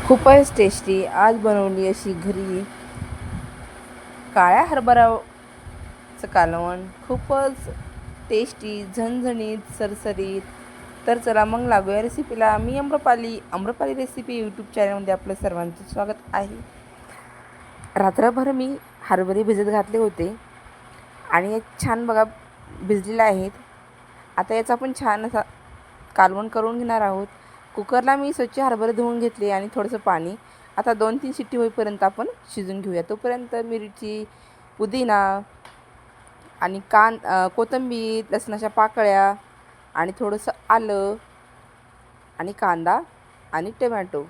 खूपच टेस्टी आज बनवली अशी घरी काळ्या हरभऱ्याचं कालवण. खूपच टेस्टी, झणझणीत, सरसरीत. तर चला मग लागूया रेसिपीला. मी आम्रपाली रेसिपी यूट्यूब चॅनलमध्ये आपलं सर्वांचं स्वागत आहे. रात्रभर मी हरभरे भिजत घातले होते आणि एक छान बघा भिजलेले आहेत. आता याचा आपण छान असा कालवण करून घेणार आहोत. कुकरला मी स्वच्छ हरभरे धुवून घेतले आणि थोडंसं पाणी. आता 2-3 शिट्टी होईपर्यंत आपण शिजून घेऊया. तोपर्यंत मिरची, पुदिना आणि कोथिंबीर, लसणाच्या पाकळ्या आणि थोडंसं आलं आणि कांदा आणि टोमॅटो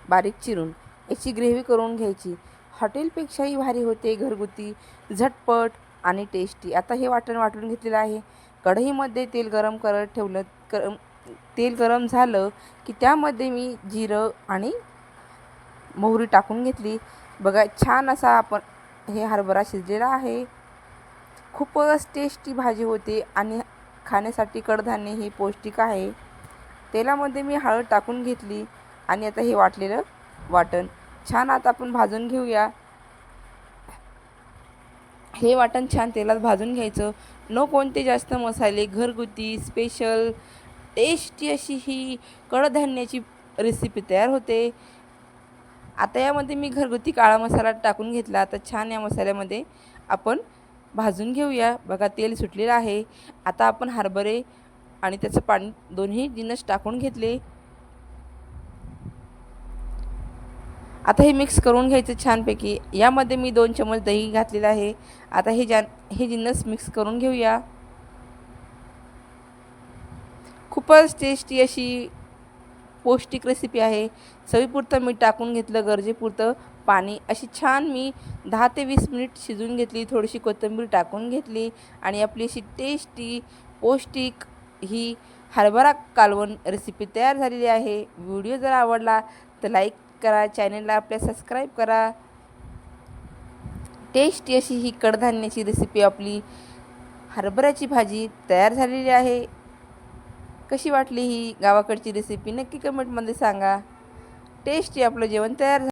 बारीक चिरून याची ग्रेव्ही करून घ्यायची. हॉटेलपेक्षाही भारी होते, घरगुती, झटपट आणि टेस्टी. आता हे वाटण वाटून घेतलेलं आहे. कढईमध्ये तेल गरम करत ठेवलं. तेल गरम झालं की त्यामध्ये मी जिरं आणि मोहरी टाकून घेतली. बघा छान असा आपण हे हरभरा शिजलेला आहे. खूपच टेस्टी भाजी होते आणि खाण्यासाठी कडधान्य हे पौष्टिक आहे. तेलामध्ये मी हळद टाकून घेतली आणि आता हे वाटलेलं वाटण छान आता आपण भाजून घेऊया. हे वाटण छान तेलात भाजून घ्यायचं. न कोणते जास्त मसाले, घरगुती स्पेशल टेस्टी अशी ही कडधान्याची रेसिपी तयार होते. आता यामध्ये मी घरगुती काळा मसाला टाकून घेतला. आता छान या मसाल्यामध्ये आपण भाजून घेऊया. बघा तेल सुटलेलं आहे. आता आपण हरभरे आणि त्याचं पाणी दोन्ही जिन्नस टाकून घेतले. आता हे मिक्स करून घ्यायचं छानपैकी. यामध्ये मी 2 चमच दही घातलेलं आहे. आता हे जिन्नस मिक्स करून घेऊया. खूपच टेस्टी अशी पौष्टिक रेसिपी आहे. चवीपुरतं मीठ टाकून घेतलं, गरजेपुरतं पाणी. अशी छान मी 10 ते 20 मिनिट शिजवून घेतली. थोडीशी कोथिंबीर टाकून घेतली आणि आपली अशी टेस्टी पौष्टिक ही हरभरा कालवण रेसिपी तयार झालेली आहे. व्हिडिओ जर आवडला तर लाईक करा, चॅनलला आपल्या सबस्क्राईब करा. टेस्टी अशी ही कडधान्याची रेसिपी आपली हरभऱ्याची भाजी तयार झालेली आहे. कशी वाटली ही गावाकडची रेसिपी नक्की कमेंटमध्ये सांगा. टेस्टी आपलं जेवण तयार